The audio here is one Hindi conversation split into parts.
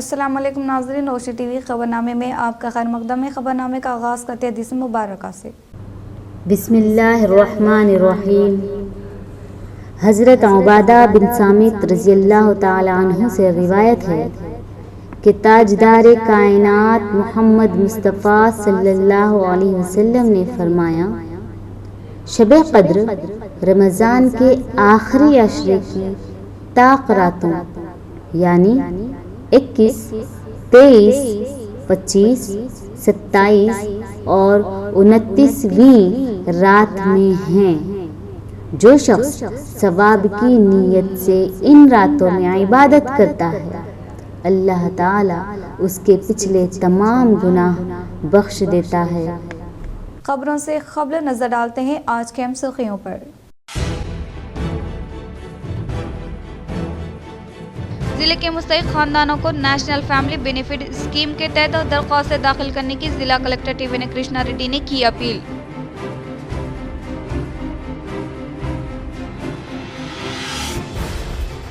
अस्सलाम वालेकुम नाज़रीन, रोशनी टीवी खबरनामे में आपका खैर मकदम है। खबरनामे का आगाज़ करते हैं हदीस मुबारक से। बिस्मिल्लाहिर्रहमानिर्रहीम। हज़रत उबादा बिन सामित रज़ियल्लाहु ताला अन्हु से रिवायत है कि ताजदार कायनात मोहम्मद मुस्तफ़ा सल्लल्लाहु अलैहि वसल्लम ने फरमाया, शब क़द्र रमज़ान के आखिरी अशरे की ताक़ रातों यानी 21, 23, 25, 27 और 29वीं रात में हैं। जो शख्स सवाब की नीयत से इन रातों में इबादत करता है, अल्लाह ताला उसके पिछले तमाम गुनाह बख्श देता है। खबरों से खबर नजर डालते हैं आज के अहम सुर्खियों पर। जिले के मुस्तहिक खानदानों को नेशनल फैमिली बेनिफिट स्कीम के तहत दरख्वास्त दाखिल करने की जिला कलेक्टर टीवी कृष्णा रेड्डी ने की अपील।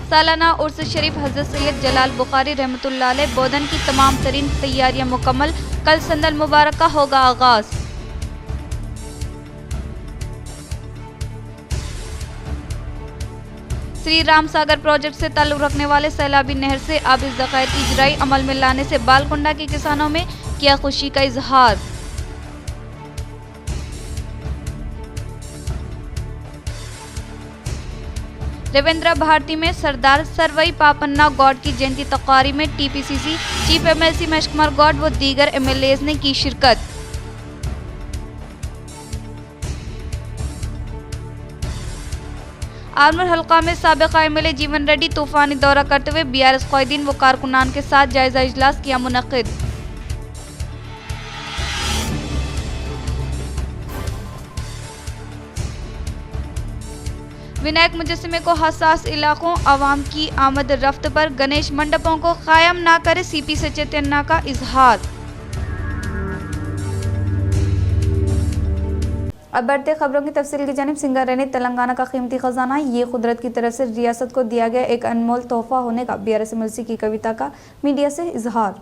सालाना उर्स शरीफ हजरत सैयद जलाल बुखारी रहमतुल्लाह अलैह बोधन की तमाम तरीन तैयारियां मुकम्मल। कल संदल मुबारक का होगा आगाज। श्री राम सागर प्रोजेक्ट से ताल्लुक रखने वाले सैलाबी नहर से आबिस ज़खायर की इजराई अमल में लाने से बालकुंडा के किसानों में किया खुशी का इजहार। रविंद्र भारती में सरदार सरवई पापन्ना गौड की जयंती तकारीब में TPCC chief MLC Mahesh Kumar Goud व दीगर एमएलएज ने की शिरकत। आलमर हल्का में साबिक़ा एमएलए जीवन रेड्डी तूफानी दौरा करते हुए बीआरएस क़ायदीन व कारकुनान के साथ जायजा इजलास किया मुनक़िद। विनायक मुजस्सिमे को हसास इलाकों आवाम की आमद रफ्त पर गणेश मंडपों को कायम न करे, सीपी से चेतना का इजहार। अब बढ़ते खबरों की तफसील की जानिब। सिंगारेनी तेलंगाना का कीमती खजाना, ये कुदरत की तरफ से रियासत को दिया गया एक अनमोल तोहफा होने का बीआरएस एमएलसी की कविता का मीडिया से इजहार।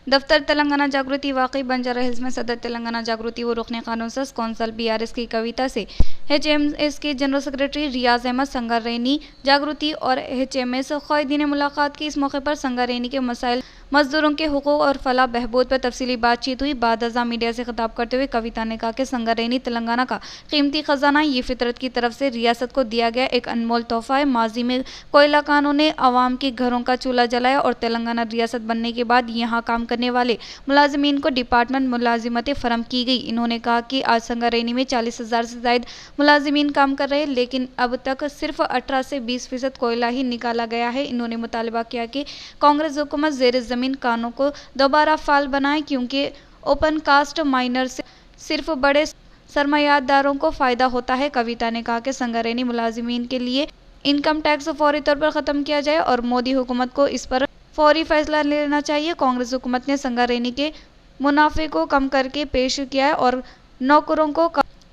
दफ्तर तेलंगाना जागृति वाकई बंजारा हिल्स में सदर तेलंगाना जागृति व रुकने कानून सस कौंसल बीआरएस की कविता से एचएमएस के जनरल सेक्रेटरी रियाज अहमद संगारेनी जागृति और एचएमएस क़ायदीन मुलाकात की। इस मौके पर संगारेनी के मसाइल, मजदूरों के हुकूक और फलाह बहबूद पर तफसीली बातचीत हुई। बाद अज़ा मीडिया से खिताब करते हुए कविता ने कहा कि संगारेनी तेलंगाना का कीमती खजाना, ये फितरत की तरफ से रियासत को दिया गया एक अनमोल तोहफा है। माजी में कोयला कानों ने आवाम के घरों का चूल्हा जलाया और तेलंगाना रियासत बनने के बाद यहाँ काम करने वाले मुलाजिमीन को डिपार्टमेंट मुलाजिमतें फराहम की गई। इन्होंने कहा कि आज संगारेनी में 40,000 से ज़ायद मुलाजिमीन काम कर रहे हैं, लेकिन अब तक सिर्फ 18 से 20% कोयला ही निकाला गया है। इन्होंने मुतालबा किया कि कांग्रेस हुकूमत ज़ेर ज़मीन कानों को दोबारा फाल बनाए, क्योंकि ओपन कास्ट माइनर से सिर्फ बड़े सरमायादारों को फ़ायदा होता है। कविता ने कहा कि संगारेनी मुलाजिमीन के लिए इनकम टैक्स फौरी तौर पर ख़त्म किया जाए और मोदी हुकूमत को इस पर फौरी फैसला लेना चाहिए। कांग्रेस हुकूमत ने संगारेनी के मुनाफे को कम करके पेश किया है और नौकरों को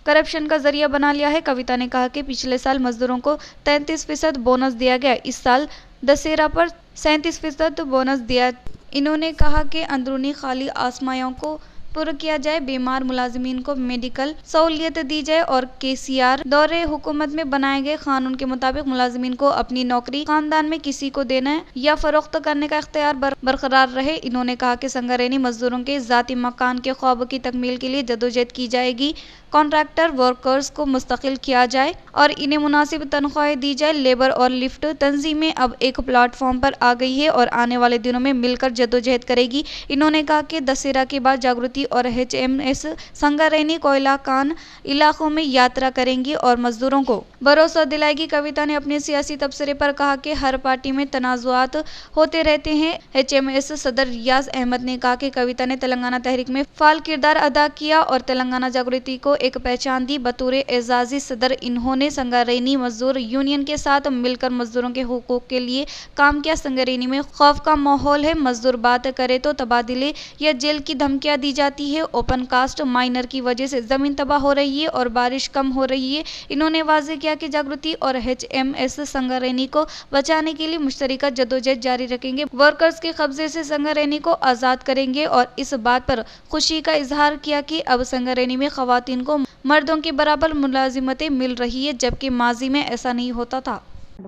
करप्शन का जरिया बना लिया है। कविता ने कहा कि पिछले साल मजदूरों को 33% बोनस दिया गया, इस साल दशहरा पर 37% बोनस दिया। इन्होंने कहा कि अंदरूनी खाली आसमायों को पूरा किया जाए, बीमार मुलाजिमीन को मेडिकल सहूलियत दी जाए और केसीआर दौरे हुकूमत में बनाए गए कानून के मुताबिक मुलाजिमीन को अपनी नौकरी खानदान में किसी को देना या फरोख्त करने का इख्तियार बरकरार रहे। इन्होंने कहा कि संगारेनी मजदूरों के ज़ाती मकान के ख्वाब की तकमील के लिए जदोजहद की जाएगी। कॉन्ट्रैक्टर वर्कर्स को मुस्तकिल किया जाए और इन्हें मुनासिब तनख्वाहें दी जाए। लेबर और लिफ्ट तंजीमें अब एक प्लेटफॉर्म पर आ गई है और आने वाले दिनों में मिलकर जदोजहद करेगी। इन्होंने कहा कि दशहरा के बाद जागृति और एचएमएस संगारेनी कोयला कान इलाकों में यात्रा करेंगी और मजदूरों को भरोसा दिलाएगी। कविता ने अपने सियासी तबसरे पर कहा कि हर पार्टी में तनाजुआत होते रहते हैं। एचएमएस सदर रियाज अहमद ने कहा कि कविता ने तेलंगाना तहरीक में फाल किरदार अदा किया और तेलंगाना जागृति को एक पहचान दी। बतौर एजाजी सदर इन्होंने संगारेनी मजदूर यूनियन के साथ मिलकर मजदूरों के हुकूक के लिए काम किया। संगारेनी में खौफ का माहौल है, मजदूर बात करे तो तबादले या जेल की धमकियां दी जाती है। ओपन कास्ट माइनर की वजह से जमीन तबाह हो रही है और बारिश कम हो रही है। इन्होंने वाजे किया कि जागृति और HMS संगारेनी को बचाने के लिए मुश्तरका जदोजहद जारी रखेंगे। वर्कर्स के कब्जे से संगारेनी को आज़ाद करेंगे और इस बात पर खुशी का इजहार किया कि अब संगारेनी में खवातीन को मर्दों के बराबर मुलाजिमतें मिल रही है, जबकि माजी में ऐसा नहीं होता था।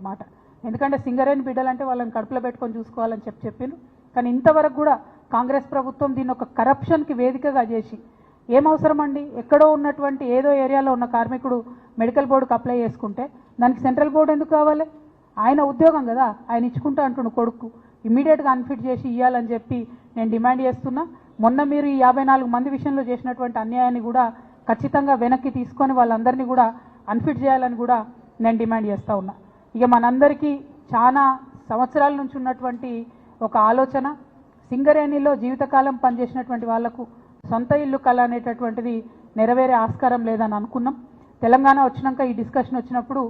మాట ఎందుకంటే సింగరేణి బిడ్డలంటే వాళ్ళని కడుపులో పెట్టుకొని చూసుకోవాలని చెప్పిండు. కానీ ఇంతవరకు కూడా కాంగ్రెస్ ప్రభుత్వం దీన్ని ఒక కరప్షన్కి వేదికగా చేసి ఏం అవసరం అండి, ఎక్కడో ఉన్నటువంటి ఏదో ఏరియాలో ఉన్న కార్మికుడు మెడికల్ బోర్డుకు అప్లై చేసుకుంటే దానికి సెంట్రల్ బోర్డు ఎందుకు కావాలి? ఆయన ఉద్యోగం కదా, ఆయన ఇచ్చుకుంటా అంటుండు కొడుకు, ఇమ్మీడియట్గా అన్ఫిట్ చేసి ఇవ్వాలని చెప్పి నేను డిమాండ్ చేస్తున్నా. మొన్న మీరు ఈ 54 మంది విషయంలో చేసినటువంటి అన్యాయాన్ని కూడా ఖచ్చితంగా వెనక్కి తీసుకొని వాళ్ళందరినీ కూడా అన్ఫిట్ చేయాలని కూడా నేను డిమాండ్ చేస్తూ ఉన్నా. ఇక మనందరికీ చాలా సంవత్సరాల నుంచి ఉన్నటువంటి ఒక ఆలోచన, సింగరేణిలో జీవితకాలం పనిచేసినటువంటి వాళ్లకు సొంత ఇల్లు కళ అనేటటువంటిది నెరవేరే ఆస్కారం లేదని అనుకున్నాం. తెలంగాణ వచ్చినాక ఈ డిస్కషన్ వచ్చినప్పుడు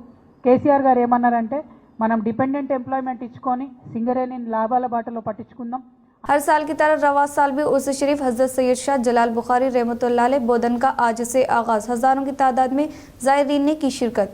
కేసీఆర్ గారు ఏమన్నారంటే మనం డిపెండెంట్ ఎంప్లాయ్మెంట్ ఇచ్చుకొని సింగరేణిని లాభాల బాటలో పట్టించుకుందాం. हर साल की तरह रवा साल भी उर्स शरीफ हजरत सैयद शाह जलाल बुखारी रहमतुल्लाह अलैह बोधन का आज से आगाज। हजारों की तादाद में ज़ायरीन ने की शिरकत।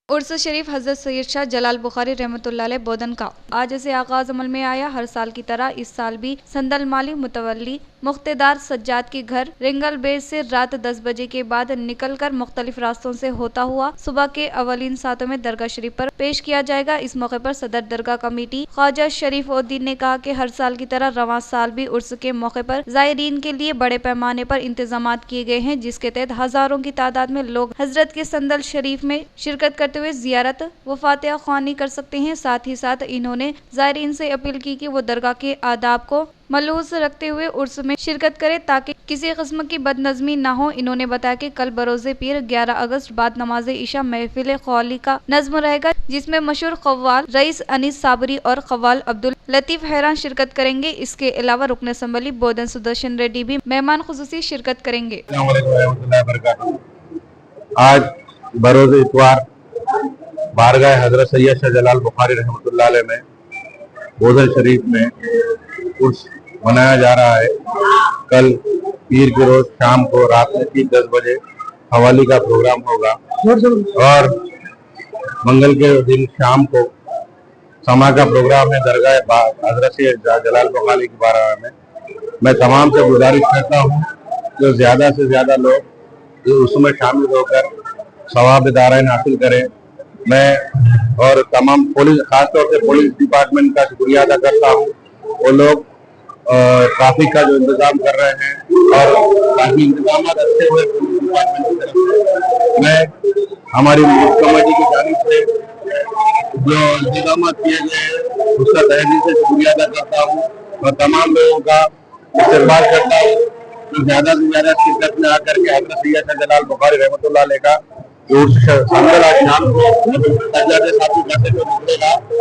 उर्स शरीफ हजरत सैयद शाह जलाल बुखारी रहमतुल्लाह अलैह बोधन का आज से आगाज अमल में आया। हर साल की तरह इस साल भी संदल माली मुतवल्ली मुख्तेदार सज्जाद के घर रिंगल बेस से रात 10 बजे के बाद निकलकर मुख्तलिफ रास्तों से होता हुआ सुबह के अवलीन सातों में दरगाह शरीफ पर पेश किया जाएगा। इस मौके पर सदर दरगाह कमेटी ख्वाजा शरीफ उद्दीन ने कहा कि हर साल की तरह रवां साल भी उर्स के मौके पर ज़ायरीन के लिए बड़े पैमाने पर इंतजामात किए गए हैं, जिसके तहत हजारों की तादाद में लोग हजरत के संदल शरीफ में शिरकत करते हुए जियारत व फातिहा ख्वानी कर सकते हैं। साथ ही साथ इन्होंने ज़ायरीन से अपील की कि वो दरगाह के आदाब को मलूस रखते हुए उर्स में शिरकत करे ताकि किसी किस्म की बदनज़मी ना हो। इन्होंने बताया कि कल बरोज़े पीर 11 अगस्त बाद नमाज ईशा महफिल ख्वाली का नज़्म रहेगा, जिसमें मशहूर क़व्वाल रईस अनीस साबरी और क़व्वाल अब्दुल लतीफ़ हैरान शिरकत करेंगे। इसके अलावा रुकन असम्बली बोधन सुदर्शन रेड्डी भी मेहमान खुसूसी शिरकत करेंगे। आज बरोज़ इतवार बारगाह हजरत सैयद शाह जलाल बुखारी रहमतुल्लाह अलैह में बोधन शरीफ में उर्स मनाया जा रहा है। कल पीर के रोज शाम को रात में ठीक 10 बजे हवाली का प्रोग्राम होगा और मंगल के दिन शाम को समा का प्रोग्राम है दरगाह हजरत सैयद जलाल बुखारी की बारगाह में। मैं तमाम से गुजारिश करता हूँ कि ज्यादा से ज्यादा लोग उसमें शामिल होकर सवाब दाराइन हासिल करें। मैं और तमाम पुलिस, खासतौर से पुलिस डिपार्टमेंट का शुक्रिया अदा करता हूँ। वो लोग ट्रैफिक का जो इंतजाम कर रहे हैं और काफी इंतजाम अच्छे हुए पुलिस डिपार्टमेंट की तरफ से। मैं हमारी कमेटी की जानिब से जो इंतजाम किए गए उसका तहे से शुक्रिया अदा करता हूँ और तमाम लोगों का इस्तेमाल करता हूँ तो ज्यादा से ज्यादा शिरकत में आकर के हजरत सैयद शाह जलाल बुखारी रहमतुल्लाह अलैह का संदल आज शाम को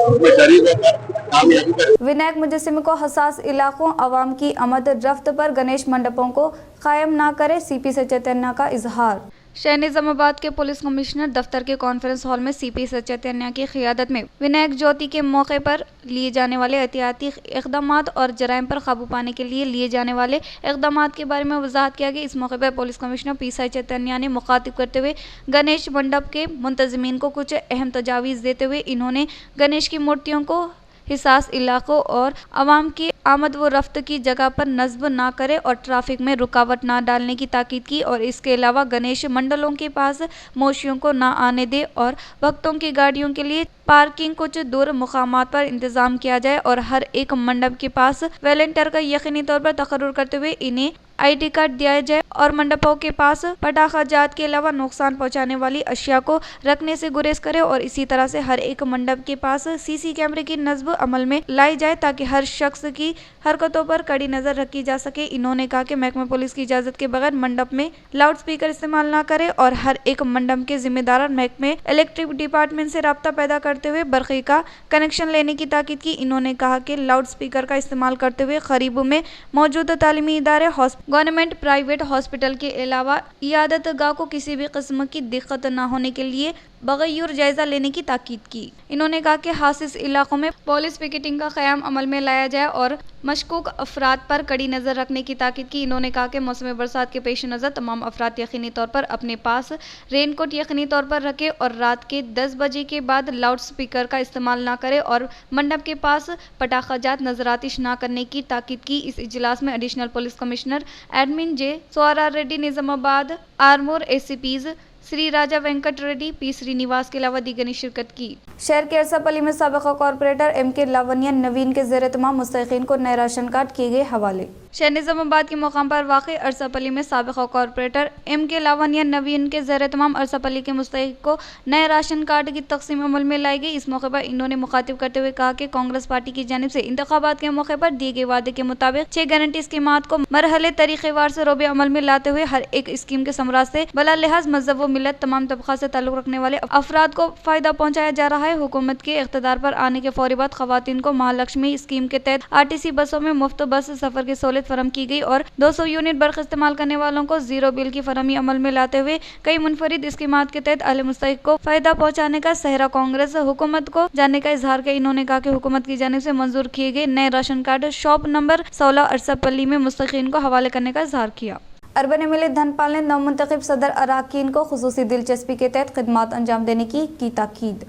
उसमें शरीक होकर कामयाबी कर। विनायक मुजस्सिमे को हसास इलाकों अवाम की आमद रफ्त पर गणेश मंडपों को कायम ना करे, CP सचैतन्य का इजहार। शहर निजामाबाद के पुलिस कमिश्नर दफ्तर के कॉन्फ्रेंस हॉल में CP सचैतन्य की क़ियादत में विनायक ज्योति के मौके पर लिए जाने वाले एहतियाती इक़दामात और जराइम पर काबू पाने के लिए लिए जाने वाले इक़दामात के बारे में वजाहत किया गया। इस मौके पर पुलिस कमिश्नर P सचैतन्य ने मुखातिब करते हुए गणेश मंडप के मुंतज़मीन को कुछ अहम तजावीज़ देते हुए इन्होंने गणेश की मूर्तियों को हिसास इलाकों और आवाम की आमद व रफ्त की जगह पर नस्ब ना करे और ट्रैफिक में रुकावट ना डालने की ताकीद की और इसके अलावा गणेश मंडलों के पास मोशियों को ना आने दे और भक्तों की गाड़ियों के लिए पार्किंग कुछ दूर मुकामात पर इंतजाम किया जाए और हर एक मंडप के पास वॉलंटियर का यकीनी तौर पर तकर्रुर करते हुए इन्हें ID कार्ड दिया जाए और मंडपों के पास पटाखाजात के अलावा नुकसान पहुंचाने वाली अशिया को रखने से गुरेज करे और इसी तरह से हर एक मंडप के पास CC कैमरे की नस्ब अमल में लाई जाए ताकि हर शख्स की हरकतों पर कड़ी नजर रखी जा सके। इन्होंने कहा कि महकमा पुलिस की इजाजत के बगैर मंडप में लाउड स्पीकर इस्तेमाल ना करे और हर एक मंडप के जिम्मेदार महकमे इलेक्ट्रिक डिपार्टमेंट से राब्ता पैदा करते हुए बरक़ी का कनेक्शन लेने की ताकीद की। इन्होंने कहा कि लाउड स्पीकर का इस्तेमाल करते हुए करीब में मौजूद तालीमी इदारे, गवर्नमेंट प्राइवेट हॉस्पिटल के अलावा इयादत गाह को किसी भी किस्म की दिक्कत न होने के लिए बगैर जायजा लेने की ताकीद की। इन्होंने कहा कि हासिस इलाकों में पुलिस पिकेटिंग का क़याम अमल में लाया जाए और मशकूक अफराद पर कड़ी नज़र रखने की ताकीद की। इन्होंने कहा कि मौसम बरसात के पेश नज़र तमाम अफराद यकीनी तौर पर अपने पास रेनकोट यकीनी तौर पर रखें और रात के 10 बजे के बाद लाउड स्पीकर का इस्तेमाल न करें और मंडप के पास पटाखाजात नजरातिश न करने की ताकीद की। इस इजलास में एडिशनल पुलिस कमिश्नर एडमिन जे सोआरा रेड्डी, निजामाबाद आर्मोर एसीपीज श्री राजा वेंकट रेड्डी, पी श्रीनिवास के अलावा दीगर ने शिरकत की। शहर के अरसापल्ली में साबिक़ा कॉरपोरेटर एम.के. लावण्या नवीन के ज़ेर तमाम मुस्तहिक़ीन को नए राशन कार्ड किए गए हवाले। शहर निजामाबाद के मुकाम पर वाक़ अरसापल्ली में साबिक़ा कॉरपोरेटर एम.के. लावण्या नवीन के ज़ेर तमाम अरसापल्ली के मुस्तहिक़ को नए राशन कार्ड की तक़सीम अमल में लाई गई। इस मौके पर इन्होंने मुखातिब करते हुए कहा कि कांग्रेस पार्टी की जानिब से इंतखाबात के मौके पर दिए गए वादे के मुताबिक 6 गारंटी स्कीमात को मरहले तरीक़ेवार से रोबे अमल में लाते हुए हर एक स्कीम के समराज से बला लिहाज मज़हब व मिलत तमाम तबका से ताल्लुक़ रखने वाले अफराद को फ़ायदा पहुँचाया जा रहा है। हुकूमत के इक़्तिदार पर आने के फौरी बाद ख़वातीन को महालक्ष्मी स्कीम के तहत आरटीसी बसों में मुफ्त बस सफ़र की सहूलियत फराहम की गई और 200 यूनिट बर्क़ इस्तेमाल करने वालों को ज़ीरो बिल की फरहमी अमल में लाते हुए कई मुनफरिद स्कीमात के तहत अहले मुस्तहिक़ को फ़ायदा पहुँचाने का सहरा कांग्रेस हुकूमत को जानने का इजहार किया। इन्होंने कहा कि हुकूमत की जानिब से मंजूर किए गए नए राशन कार्ड शॉप नंबर 16 अरसापल्ली में मुस्तहिक़ीन को हवाले करने का इजहार किया। अर्बन एमएलए धनपाल ने नवमुंतखब सदर अराकीन को खुसूसी दिलचस्पी के तहत खिदमात अंजाम देने की ताकीद।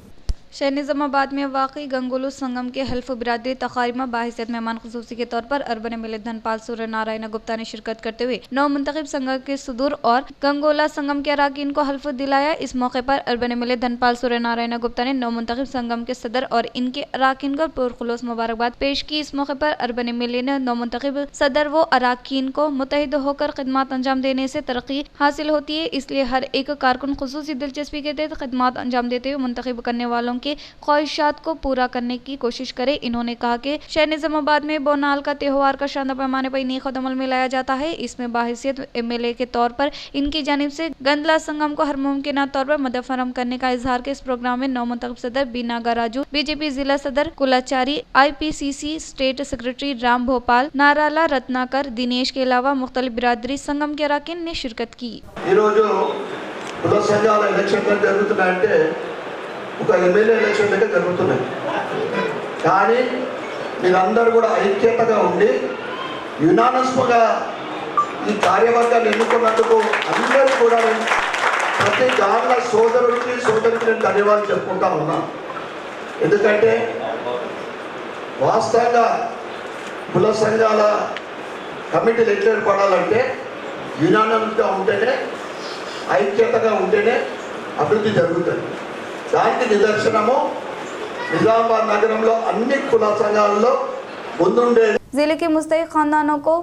शहर निजामाबाद में वाक़ई गंगोलू संगम के हल्फ बिरादरी तकारीब में बाहिसियत मेहमान खुसूसी के तौर पर अर्बन एमएलए धनपाल सूर्य नारायण गुप्ता ने शिरकत करते हुए नवमुंतखब संघ के सदूर और गंगोला संगम के अराकीन को हल्फ दिलाया। इस मौके पर अर्बन एमएलए धनपाल सूर्य नारायण गुप्ता ने नवमुंतखब संगम के सदर और इनके अराकीन को पुरखुलूस मुबारकबाद पेश की। इस मौके पर अर्बन एमएलए ने नवमुंतखब सदर व अराकीन को मुत्तहिद होकर खिदमात अंजाम देने से तरक्की हासिल होती है, इसलिए हर एक कारकुन खुसूसी दिलचस्पी के तहत खिदमात अंजाम देते हुए मुंतखब करने वालों के ख्वाहिशात को पूरा करने की कोशिश करे। इन्होंने कहा कि शहर निजामाबाद में बोनाल का त्यौहार का शानदार पैमाने पर इनेक़ाद अमल में लाया जाता है। इसमें बाहिसियत एमएलए के तौर पर इनकी जानिब से गंदला संगम को हर मुमकिन तौर पर मदद फराहम करने का इजहार के इस प्रोग्राम में नवमुंतखब सदर बीनागा राजू, बीजेपी जिला सदर Kulachari, IPCC state secretary Ram Bhopal, Narala Ratnakar, Dinesh के अलावा मुख्तलिफ बिरादरी संगम के अराकीन ने शिरकत की। ఒక ఎమ్మెల్యే ఎలక్షన్ దగ్గర జరుగుతున్నాయి, కానీ మీరందరూ కూడా ఐక్యతగా ఉండి యునానస్గా ఈ కార్యవర్గాన్ని ఎన్నుకున్నందుకు అందరూ కూడా ప్రతి దాంట్లో సోదరుడికి నేను ధన్యవాదాలు చెప్పుకుంటా ఉన్నాను. ఎందుకంటే వాస్తవంగా కుల సంఘాల కమిటీలు ఎట్లా ఏర్పడాలంటే యునానస్గా ఉంటేనే, ఐక్యతగా ఉంటేనే అభివృద్ధి జరుగుతుంది. దానికి నిదర్శనము నిజామాబాద్ నగరంలో అన్ని కుల సంఘాలలో ముందుండే जिले के मुस्तहिक़ खानदानों को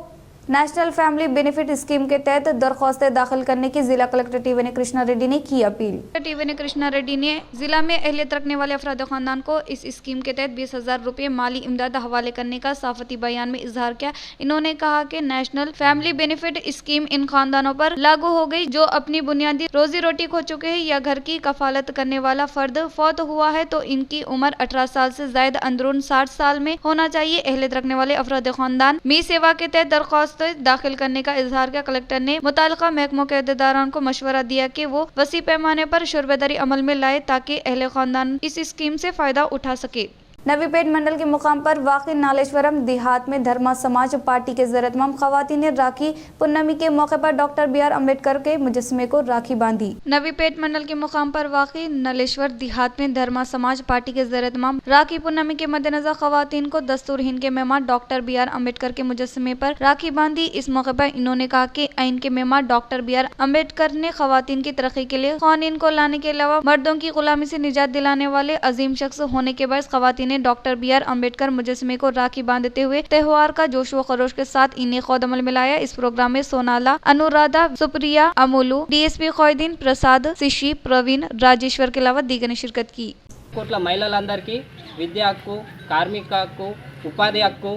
नेशनल फैमिली बेनिफिट स्कीम के तहत दरख्वास्तें दाखिल करने की जिला कलेक्टर टी.वी. कृष्णा रेड्डी ने की अपील। टी.वी. कृष्णा रेड्डी ने जिला में अहलियत रखने वाले अफराद खानदान को इस स्कीम के तहत 20,000 रुपये माली इमदाद हवाले करने का साफती बयान में इजहार किया। इन्होंने कहा कि नेशनल फैमिली बेनिफिट स्कीम इन खानदानों पर लागू हो गई जो अपनी बुनियादी रोजी रोटी खो चुके हैं या घर की कफालत करने वाला फर्द फौत हुआ है तो इनकी उम्र 18 साल से ज्यादा अंदरून 60 साल में होना चाहिए। अहलियत रखने वाले अफराद खानदान मी सेवा के तहत दरख्वास्त दाखिल करने का इजहार किया। कलेक्टर ने मुताल्लिका महकमों के अहदेदारान को मशवरा दिया कि वो वसी पैमाने पर शोरबेदारी अमल में लाए ताकि अहले खानदान इस स्कीम से फायदा उठा सके। नवीपेट मंडल के मुकाम पर वाक़ई नालेश्वरम देहात में धर्मा समाज पार्टी के ज़रूरतमंद ख़वातीन ने राखी पूर्णमी के मौके पर डॉक्टर B.R. अम्बेडकर के मुजस्समे को राखी बांधी। नवीपेट मंडल के मुकाम पर वाक़ई नालेश्वर देहात में धर्मा समाज पार्टी के ज़रूरतमंद राखी पूर्णमी के मद्देनजर ख़वातीन को दस्तूर हिंद के मेहमान डॉक्टर B.R. अम्बेडकर के मुजस्समे पर राखी बांधी। इस मौके पर इन्होंने कहा कि आइन के मेहमान डॉक्टर B.R. अम्बेडकर ने ख़वातीन की तरक्की के लिए क़ानून को लाने के अलावा मर्दों की गुलामी से निजात दिलाने वाले अजीम शख्स होने के बाद ख़वातीन डॉक्टर B.R. अम्बेडकर मुजस्समे को राखी बांधते हुए त्योहार का जोश व खरोश के साथ इनेक़ाद अमल में लाया। इस प्रोग्राम में सोनाला, अनुराधा, सुप्रिया, अमोलू, DSP खौदीन, प्रसाद, शिशी, प्रवीण, राजेश्वर के अलावा दीगर ने शिरकत की। కోట్ల మహిళలందరికీ విద్యా హక్కు, కార్మిక హక్కు, ఉపాధి హక్కు,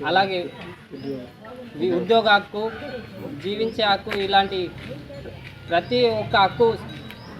అలాగే ఉద్యోగ హక్కు, జీవించే హక్కు, ఇలాంటి ప్రతి ఒక్క హక్కు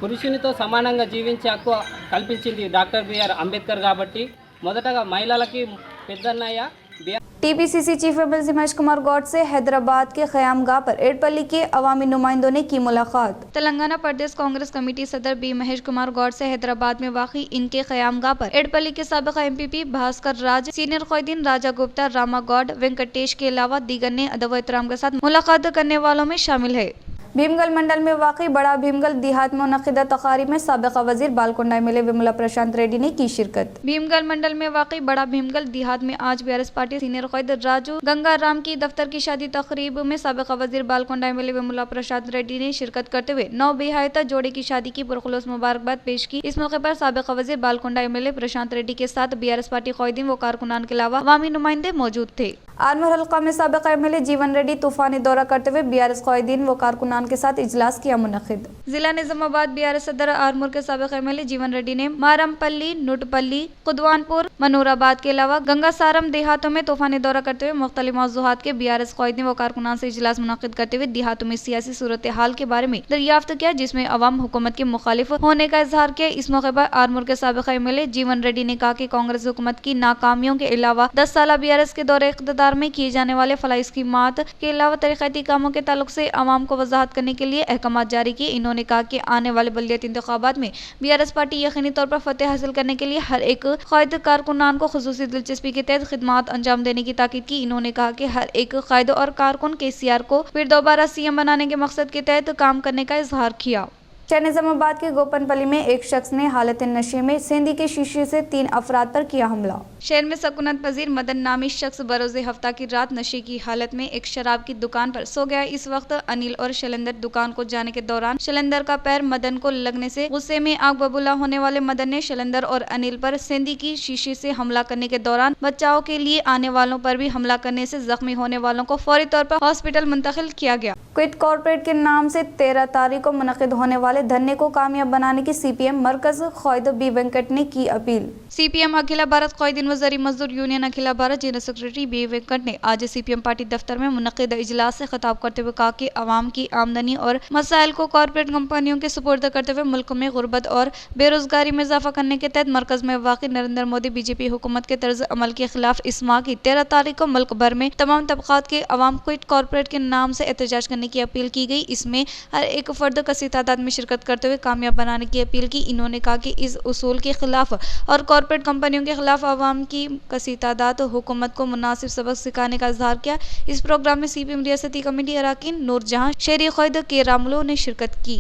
పురుషునితో సమానంగా జీవించే హక్కు కల్పించింది డాక్టర్ B.R. అంబేద్కర్ కాబట్టి మొదటగా మహిళలకి పెద్దన్నయ్య B.R. TPCC chief MLC Mahesh Kumar Goud से हैदराबाद के क़यामगाह पर एडपल्ली के अवामी नुमाइंदों ने की मुलाकात। तेलंगाना प्रदेश कांग्रेस कमेटी सदर बी महेश कुमार गौड से हैदराबाद में वाक़ई इनके क़यामगाह पर एडपल्ली के साबिक़ एमपीपी भास्कर राज, सीनियर क़ायदीन राजा गुप्ता, रामा गौड, वेंकटेश के अलावा दीगर ने अदब व एहतराम के साथ मुलाकात करने वालों में शामिल है। भीमगल मंडल में वाक़ई बड़ा भीमगल देहात में मुनक़िदा तक़ारीब में साबिक़ा वज़ीर बालकोंडा एमएलए विमला प्रशांत रेड्डी ने की शिरकत। भीमगल मंडल में वाक़ई बड़ा भीमगल देहात में आज बीआरएस पार्टी सीनियर क़ायद राजू गंगाराम की दफ्तर की शादी तक़रीब में साबिक़ा वज़ीर बालकोंडा एमएलए विमला प्रशांत रेड्डी ने शिरकत करते हुए नौ बेहयाता जोड़े की शादी की पुरखुलूस मुबारकबाद पेश की। इस मौके पर साबिक़ा वज़ीर बालकोंडा एमएलए प्रशांत रेड्डी के साथ बीआरएस पार्टी क़ायदीन व कारकुनान के अलावा अवामी नुमाइंदे मौजूद थे। आरमूर हल्का में साबिक़ा एमएलए जीवन रेड्डी तूफानी दौरा करते हुए बीआरएस क़ायदीन व कारकुनान के साथ इजलास किया मुनक़िद। जिला निज़ामाबाद बीआरएस सदर आरमूर के साबिक़ एमएलए जीवन रेड्डी ने मारमपल्ली, नुटपल्ली, कुदवानपुर, मनूराबाद के अलावा गंगासारम देहातों में तूफानी दौरा करते हुए मुख्तलिफ मौज़ूआत के बीआरएस क़ायदीन व कारकुनान से इजलास मुनक़िद करते हुए देहातों में सियासी सूरत हाल के बारे में दरियाफ्त किया, जिसमें अवाम हुकूमत के मुखालिफ होने का इजहार किया। इस मौके पर आरमूर के साबिक़ एमएलए जीवन रेड्डी ने कहा कि कांग्रेस हुकूमत की नाकामियों के अलावा 10 साल बीआरएस के दौरे इक़्तिदार में किए जाने वाले फलाही स्कीमात के अलावा तरीक़ाती कामों के ताल्लुक से अवाम को वजाहत करने के लिए अहकाम जारी किए। इन्होंने कहा कि आने वाले बल्दियाती इंतखाबात में बीआरएस पार्टी यकीनी तौर पर फतेह हासिल करने के लिए हर एक क़ायद कारकुनान को खुसूसी दिलचस्पी के तहत खिदमात अंजाम देने की ताकीद की। इन्होंने कहा कि हर एक क़ायद और कारकुन केसीआर को फिर दोबारा सीएम बनाने के मकसद के तहत काम करने का इजहार किया। शहर निज़ामाबाद के गोपनपल्ली में एक शख्स ने हालत नशे में सेंधी के शीशे से 3 अफराद पर किया हमला। शहर में सकूनत पजीर मदन नामी शख्स बरोज़े हफ्ता की रात नशे की हालत में एक शराब की दुकान पर सो गया। इस वक्त अनिल और शैलेंद्र दुकान को जाने के दौरान शैलेंद्र का पैर मदन को लगने से गुस्से में आग बबूला होने वाले मदन ने शैलेंद्र और अनिल पर सेंधी की शीशे से हमला करने के दौरान बचाव के लिए आने वालों पर भी हमला करने से जख्मी होने वालों को फौरी तौर पर हॉस्पिटल मुंतकिल किया गया। क्विट कॉर्पोरेट के नाम से 13 तारीख को मुनक़िद होने वाले धरने को कामयाब बनाने की सीपीएम मरकज क़ायद बी वेंकट ने की अपील। सीपीएम अखिला भारत क़ायदीन व Zari Mazdoor union Akhila Bharat general secretary B Venkat ने आज सीपीएम पार्टी दफ्तर में मुनक़िद इजलास से खिताब करते हुए कहा कि अवाम की आमदनी और मसाइल को कॉर्पोरेट कंपनियों के सुपुर्द करते हुए मुल्क में गुर्बत और बेरोजगारी में इजाफा करने के तहत मरकज में वाक़ई नरेंद्र मोदी बीजेपी हुकूमत के तर्ज अमल के खिलाफ इस माह की 13 तारीख को मुल्क भर में तमाम तबक़ात के अवाम क्विट कॉर्पोरेट के नाम से एहतजाज करने की अपील की गई। इसमें हर एक फर्द कसी तादाद में शिरकत करते हुए कामयाब बनाने की अपील की। इन्होंने कहा कि इस उसूल के खिलाफ और कॉर्पोरेट कंपनियों के खिलाफ अवाम की कसी तादाद हुकूमत को मुनासिब सबक सिखाने का इजहार किया। इस प्रोग्राम में सीपीएम रियासती कमेटी अरकान नूरजहां, शहरी क़ायद के रामुलो ने शिरकत की।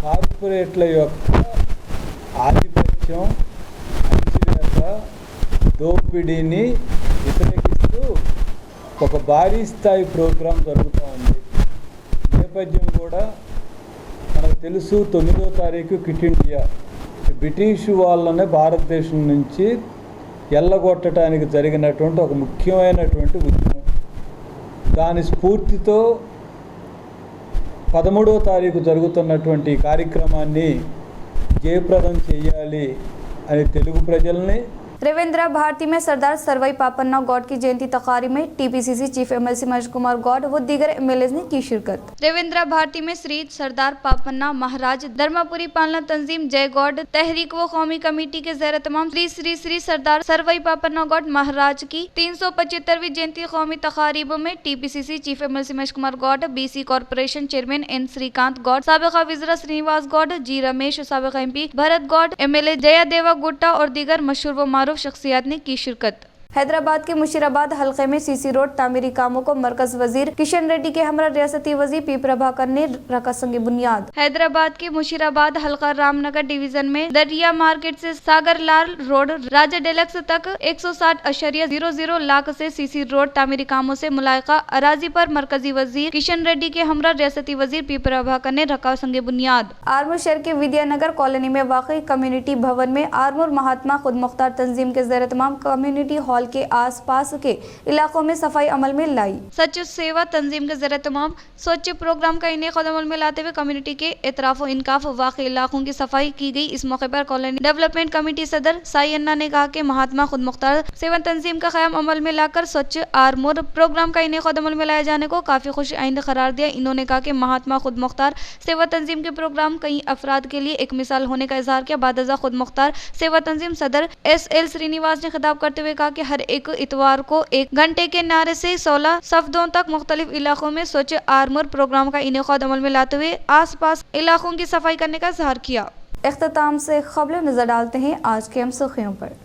కార్పొరేట్ల యొక్క ఆధిపత్యం, అణచివేత, దోపిడీని వ్యతిరేకిస్తూ ఒక భారీ స్థాయి ప్రోగ్రాం జరుగుతూ ఉంది. నేపథ్యం కూడా మనకు తెలుసు. 9వ తారీఖు క్విట్ ఇండియా బ్రిటిష్ వాళ్ళనే భారతదేశం నుంచి ఎల్లగొట్టడానికి జరిగినటువంటి ఒక ముఖ్యమైనటువంటి ఉద్యమం. దాని స్ఫూర్తితో 13వ తారీఖు జరుగుతున్నటువంటి కార్యక్రమాన్ని జయప్రదం చేయాలి అని తెలుగు ప్రజల్ని रविंद्र भारती में सरदार सर्वई पापन्ना गौड की जयंती तकारीब में TPCC chief MLC Mahesh Kumar Goud व दीगर एमएलए ने की शिरकत। रविंद्र भारती में श्री सरदार पापन्ना महाराज धर्मपुरी पालना तंजीम जय गौड तहरीक व कौमी कमेटी के ज़ेर तमाम श्री सरदार सर्वई पापन्ना गौड महाराज की 375वीं जयंती कौमी तकारीब में TPCC chief MLC Mahesh Kumar Goud, BC corporation chairman N Srikanth Goud, साबिक़ा विज़रा श्रीनिवास गौड, जी रमेश, साबिक़ा एमपी भरत गौड, एमएलए जयादेवा गुट्टा और दीगर मशहूर व मारूफ शख्सियत ने की शिरकत। हैदराबाद के मुशीराबाद हल्के में सीसी रोड तामीरी कामों को मरकज वजीर किशन रेड्डी के हमरा रियासती वजीर पी प्रभाकर ने रखा संग बुनियाद। हैदराबाद के मुशीराबाद हल्का रामनगर डिवीजन में दरिया मार्केट से सागर लाल रोड राजा डेलक्स तक 160.00 लाख से सीसी रोड तामीरी कामों से मुलायका अराजी पर मरकजी वजीर किशन रेड्डी के हमरा रियासती वजीर पी प्रभाकर ने रखा संग बुनियाद। आरमूर शहर के विद्यानगर कॉलोनी में वाकई कम्युनिटी भवन में आरमूर महात्मा खुद मुख्तार तंजीम के ज़ेर तमाम कम्युनिटी हॉल अस्पताल के आसपास के इलाकों में सफाई अमल में लाई। सच सेवा तंजीम के जरिए तमाम स्वच्छ प्रोग्राम का इन्हें कदम अमल में लाते हुए कम्युनिटी के एतराफ़ इनकाफ वाक़ई इलाकों की सफाई की गई। इस मौके पर कॉलोनी डेवलपमेंट कमेटी सदर साई अन्ना ने कहा कि महात्मा खुद मुख्तार सेवा तंजीम का क़याम अमल में लाकर स्वच्छ आरमोर प्रोग्राम का इन्हें कदम अमल में लाए जाने को काफ़ी खुश आइंद करार दिया। इन्होंने कहा कि महात्मा खुद मुख्तार सेवा तंजीम के प्रोग्राम कई अफराद के लिए एक मिसाल होने का इजहार किया। बादजा खुद मुख्तार सेवा तंजीम सदर SL श्रीनिवास ने खिताब करते हुए कहा कि हर एक इतवार को 1 घंटे के नारे से 16 सफदों तक मुख्तलिफ इलाकों में स्वच्छ आरमोर प्रोग्राम का इनेकाद अमल में लाते हुए आस पास इलाकों की सफाई करने का इजहार किया। इख्तिताम से खबरें नजर डालते हैं आज के हम सुर्खियों पर।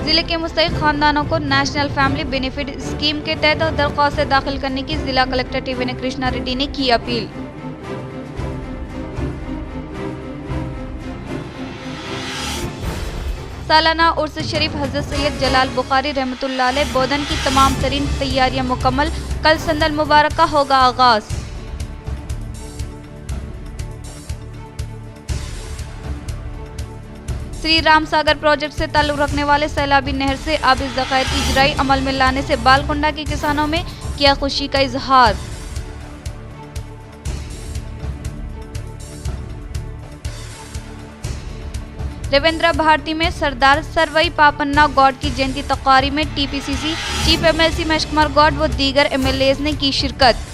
जिले के मुस्तहिक खानदानों को नेशनल फैमिली बेनिफिट स्कीम के तहत दरख्वास्त दाखिल करने की जिला कलेक्टर टीवी कृष्णा रेड्डी ने की अपील। सालाना उर्स शरीफ हजरत सैयद जलाल बुखारी रहमतुल्लाह अलैह बोधन की तमाम तरीन तैयारियां मुकम्मल। कल संदल मुबारक का होगा आगाज। श्री राम सागर प्रोजेक्ट से ताल्लुक रखने वाले सैलाबी नहर से आबी ज़खायर की इजराई अमल में लाने से बालकुंडा के किसानों में किया खुशी का इजहार। रविंद्र भारती में सरदार सरवई पापन्ना गौड की जयंती तकारीब में TPCC chief MLC Mahesh Kumar Goud व दीगर MLAs ने की शिरकत।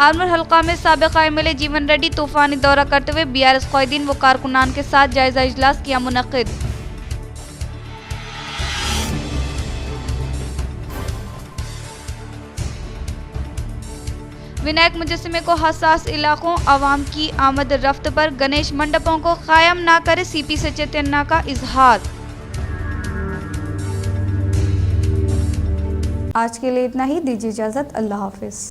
आर्मर हल्का में साबिका MLA जीवन रेड्डी तूफानी दौरा करते हुए BRS क़ायदीन व कारकुनान के साथ जायजा इजलास किया मुनक़िद। विनायक मुजस्समे को हसास इलाकों आवाम की आमद रफ्त पर गणेश मंडपों को कायम ना करे CP सचेत अन्ना का इजहार। आज के लिए इतना ही, दीजिए इजाजत, अल्लाह हाफिज।